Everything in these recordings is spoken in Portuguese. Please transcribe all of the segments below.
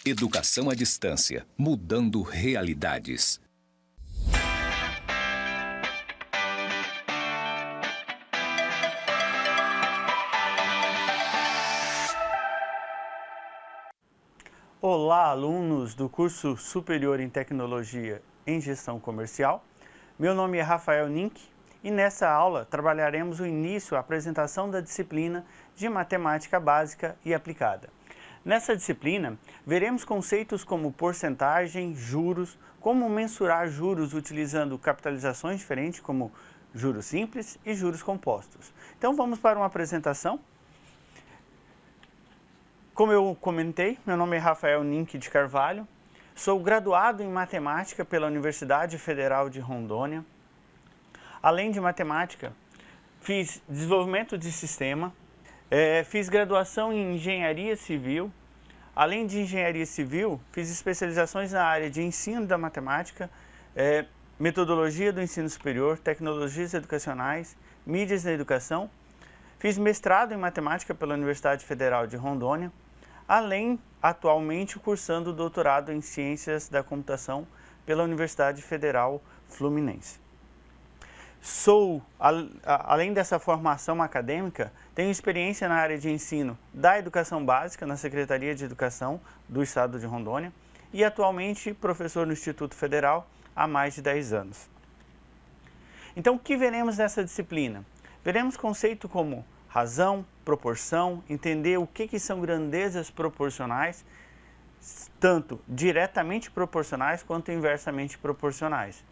Educação à distância, mudando realidades. Olá, alunos do curso superior em Tecnologia em Gestão Comercial. Meu nome é Rafael Nink e nessa aula trabalharemos o início, a apresentação da disciplina de Matemática Básica e Aplicada. Nessa disciplina, veremos conceitos como porcentagem, juros, como mensurar juros utilizando capitalizações diferentes como juros simples e juros compostos. Então vamos para uma apresentação. Como eu comentei, meu nome é Rafael Nink de Carvalho, sou graduado em Matemática pela Universidade Federal de Rondônia. Além de Matemática, fiz Desenvolvimento de Sistema, fiz graduação em Engenharia Civil. Além de Engenharia Civil, fiz especializações na área de Ensino da Matemática, Metodologia do Ensino Superior, Tecnologias Educacionais, Mídias na Educação. Fiz mestrado em Matemática pela Universidade Federal de Rondônia, além, atualmente, cursando doutorado em Ciências da Computação pela Universidade Federal Fluminense. Além dessa formação acadêmica, tenho experiência na área de ensino da Educação Básica na Secretaria de Educação do Estado de Rondônia e, atualmente, professor no Instituto Federal há mais de 10 anos. Então, o que veremos nessa disciplina? Veremos conceitos como razão, proporção, entender o que são grandezas proporcionais, tanto diretamente proporcionais quanto inversamente proporcionais.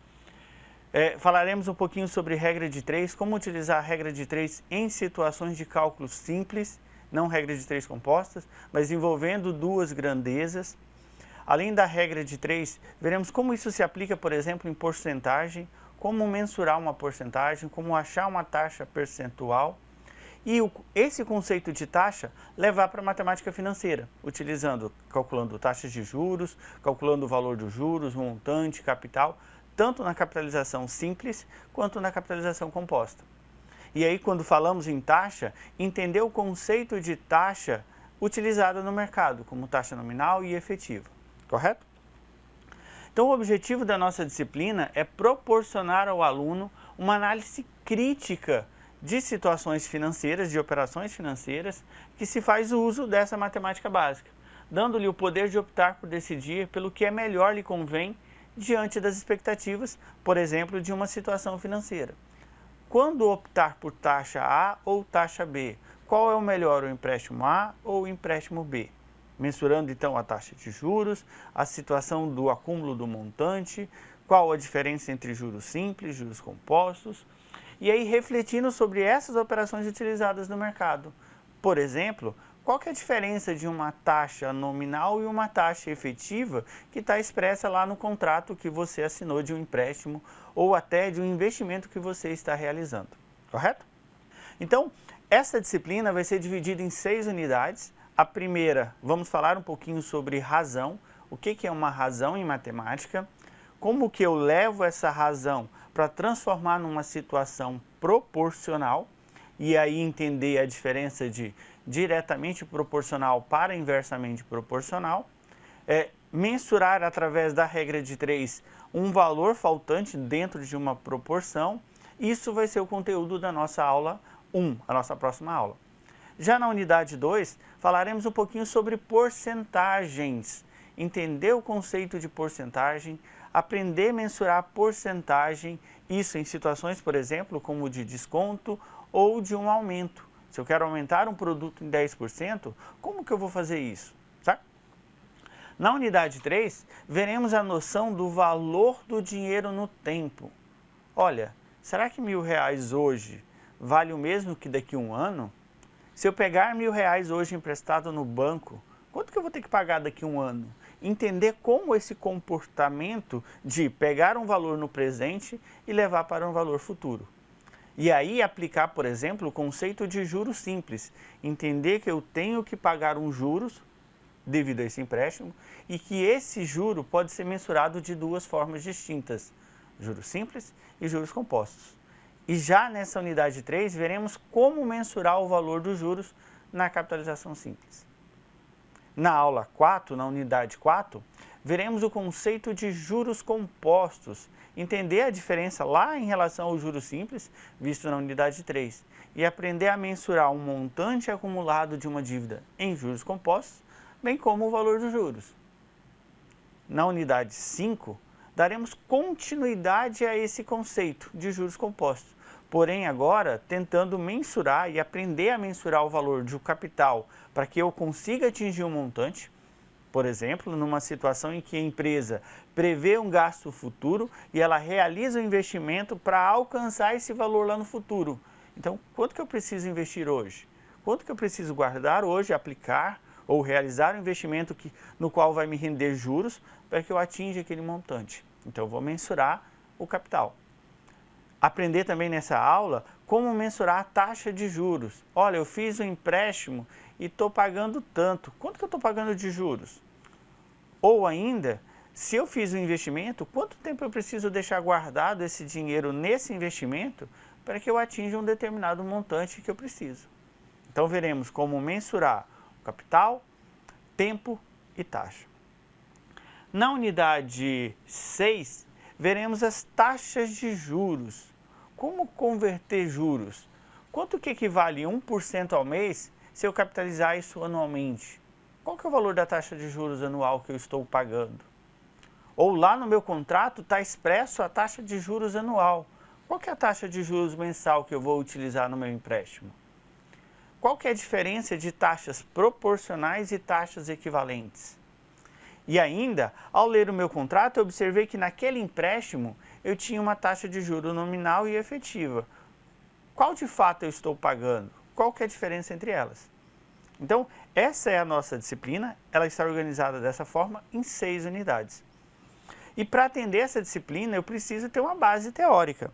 Falaremos um pouquinho sobre regra de 3, como utilizar a regra de 3 em situações de cálculo simples, não regra de 3 compostas, mas envolvendo duas grandezas. Além da regra de 3, veremos como isso se aplica, por exemplo, em porcentagem, como mensurar uma porcentagem, como achar uma taxa percentual. E esse conceito de taxa levar para a matemática financeira, calculando taxas de juros, calculando o valor dos juros, montante, capital, tanto na capitalização simples quanto na capitalização composta. E aí, quando falamos em taxa, entender o conceito de taxa utilizada no mercado, como taxa nominal e efetiva, correto? Então, o objetivo da nossa disciplina é proporcionar ao aluno uma análise crítica de situações financeiras, de operações financeiras, que se faz o uso dessa matemática básica, dando-lhe o poder de optar por decidir pelo que é melhor lhe convém diante das expectativas, por exemplo, de uma situação financeira. Quando optar por taxa A ou taxa B, qual é o melhor, o empréstimo A ou o empréstimo B? Mensurando então a taxa de juros, a situação do acúmulo do montante, qual a diferença entre juros simples, juros compostos, e aí refletindo sobre essas operações utilizadas no mercado. Por exemplo, qual que é a diferença de uma taxa nominal e uma taxa efetiva que está expressa lá no contrato que você assinou de um empréstimo ou até de um investimento que você está realizando, correto? Então, essa disciplina vai ser dividida em 6 unidades. A primeira, vamos falar um pouquinho sobre razão, o que é uma razão em matemática, como que eu levo essa razão para transformar numa situação proporcional e aí entender a diferença de diretamente proporcional para inversamente proporcional, mensurar através da regra de 3 um valor faltante dentro de uma proporção. Isso vai ser o conteúdo da nossa aula 1, a nossa próxima aula. Já na unidade 2, falaremos um pouquinho sobre porcentagens, entender o conceito de porcentagem, aprender a mensurar porcentagem, isso em situações, por exemplo, como de desconto ou de um aumento. Se eu quero aumentar um produto em 10%, como que eu vou fazer isso? Certo? Na unidade 3, veremos a noção do valor do dinheiro no tempo. Olha, será que R$1.000 hoje vale o mesmo que daqui a um ano? Se eu pegar R$1.000 hoje emprestado no banco, quanto que eu vou ter que pagar daqui a um ano? Entender como esse comportamento de pegar um valor no presente e levar para um valor futuro. E aí aplicar, por exemplo, o conceito de juros simples. Entender que eu tenho que pagar um juros devido a esse empréstimo e que esse juro pode ser mensurado de duas formas distintas, juros simples e juros compostos. E já nessa unidade 3, veremos como mensurar o valor dos juros na capitalização simples. Na aula 4, na unidade 4, veremos o conceito de juros compostos, entender a diferença lá em relação ao juros simples, visto na unidade 3, e aprender a mensurar um montante acumulado de uma dívida em juros compostos, bem como o valor dos juros. Na unidade 5, daremos continuidade a esse conceito de juros compostos, porém agora tentando mensurar e aprender a mensurar o valor de um capital para que eu consiga atingir um montante. Por exemplo, numa situação em que a empresa prevê um gasto futuro e ela realiza um investimento para alcançar esse valor lá no futuro. Então, quanto que eu preciso investir hoje? Quanto que eu preciso guardar hoje, aplicar ou realizar um investimento no qual vai me render juros para que eu atinja aquele montante? Então, eu vou mensurar o capital. Aprender também nessa aula como mensurar a taxa de juros. Olha, eu fiz um empréstimo e estou pagando tanto. Quanto que eu estou pagando de juros? Ou ainda, se eu fiz um investimento, quanto tempo eu preciso deixar guardado esse dinheiro nesse investimento para que eu atinja um determinado montante que eu preciso? Então veremos como mensurar o capital, tempo e taxa. Na unidade 6, veremos as taxas de juros. Como converter juros? Quanto que equivale 1% ao mês se eu capitalizar isso anualmente? Qual que é o valor da taxa de juros anual que eu estou pagando? Ou lá no meu contrato está expresso a taxa de juros anual. Qual que é a taxa de juros mensal que eu vou utilizar no meu empréstimo? Qual que é a diferença de taxas proporcionais e taxas equivalentes? E ainda, ao ler o meu contrato, eu observei que naquele empréstimo eu tinha uma taxa de juros nominal e efetiva. Qual de fato eu estou pagando? Qual que é a diferença entre elas? Então, essa é a nossa disciplina, ela está organizada dessa forma em 6 unidades. E para atender essa disciplina, eu preciso ter uma base teórica.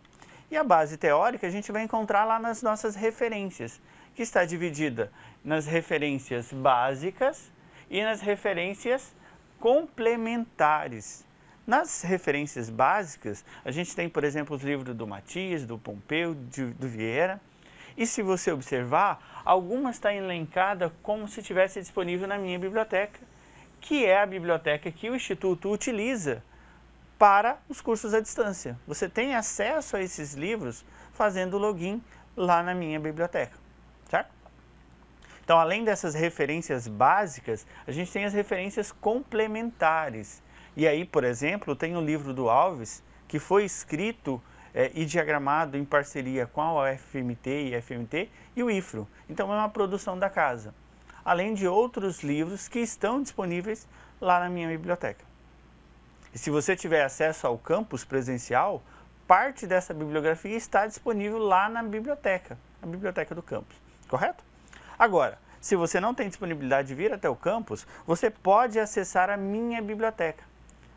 E a base teórica a gente vai encontrar lá nas nossas referências, que está dividida nas referências básicas e nas referências complementares. Nas referências básicas, a gente tem, por exemplo, os livros do Matias, do Pompeu, do Vieira. E se você observar, algumas estão elencadas como se estivesse disponível na minha biblioteca, que é a biblioteca que o Instituto utiliza para os cursos à distância. Você tem acesso a esses livros fazendo login lá na minha biblioteca, certo? Então, além dessas referências básicas, a gente tem as referências complementares. E aí, por exemplo, tem o livro do Alves, que foi escrito e diagramado em parceria com a UFMT e FMT e o IFRO. Então, é uma produção da casa. Além de outros livros que estão disponíveis lá na minha biblioteca. E se você tiver acesso ao campus presencial, parte dessa bibliografia está disponível lá na biblioteca do campus, correto? Agora, se você não tem disponibilidade de vir até o campus, você pode acessar a minha biblioteca.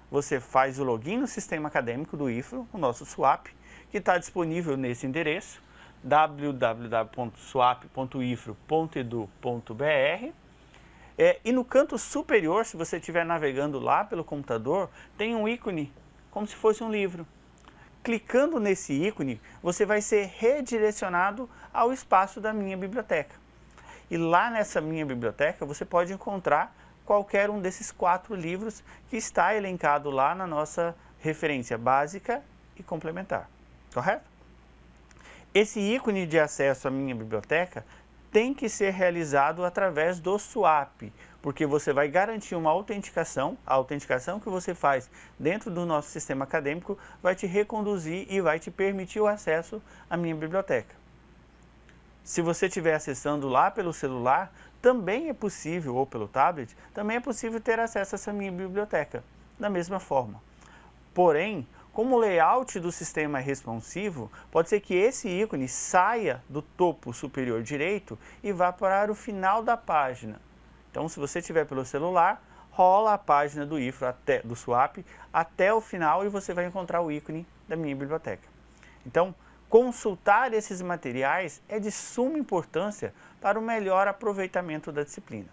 Você faz o login no sistema acadêmico do IFRO, o nosso SWAP, que está disponível nesse endereço, www.swap.ifro.edu.br. E no canto superior, se você estiver navegando lá pelo computador, tem um ícone, como se fosse um livro. Clicando nesse ícone, você vai ser redirecionado ao espaço da minha biblioteca. E lá nessa minha biblioteca, você pode encontrar qualquer um desses 4 livros que está elencado lá na nossa referência básica e complementar, correto? Esse ícone de acesso à minha biblioteca tem que ser realizado através do SWAP, porque você vai garantir uma autenticação, a autenticação que você faz dentro do nosso sistema acadêmico vai te reconduzir e vai te permitir o acesso à minha biblioteca. Se você estiver acessando lá pelo celular, também é possível, ou pelo tablet, também é possível ter acesso a essa minha biblioteca, da mesma forma. Porém, como o layout do sistema é responsivo, pode ser que esse ícone saia do topo superior direito e vá para o final da página. Então, se você estiver pelo celular, rola a página do IFRO, do SWAP, até o final e você vai encontrar o ícone da minha biblioteca. Então, consultar esses materiais é de suma importância para o melhor aproveitamento da disciplina.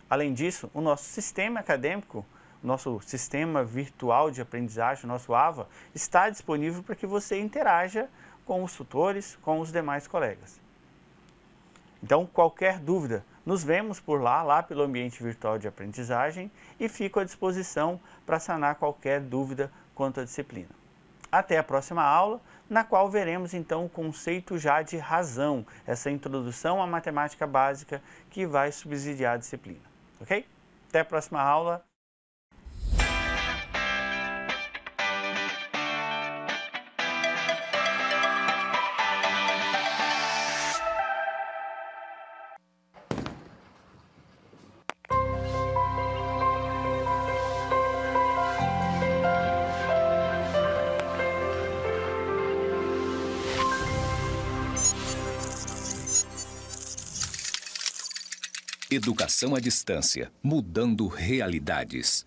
Além disso, o nosso sistema acadêmico, nosso sistema virtual de aprendizagem, o nosso AVA, está disponível para que você interaja com os tutores, com os demais colegas. Então, qualquer dúvida, Nos vemos por lá pelo ambiente virtual de aprendizagem e fico à disposição para sanar qualquer dúvida quanto à disciplina. Até a próxima aula, na qual veremos então o conceito já de razão, essa introdução à matemática básica que vai subsidiar a disciplina. Ok? Até a próxima aula. Educação à distância, mudando realidades.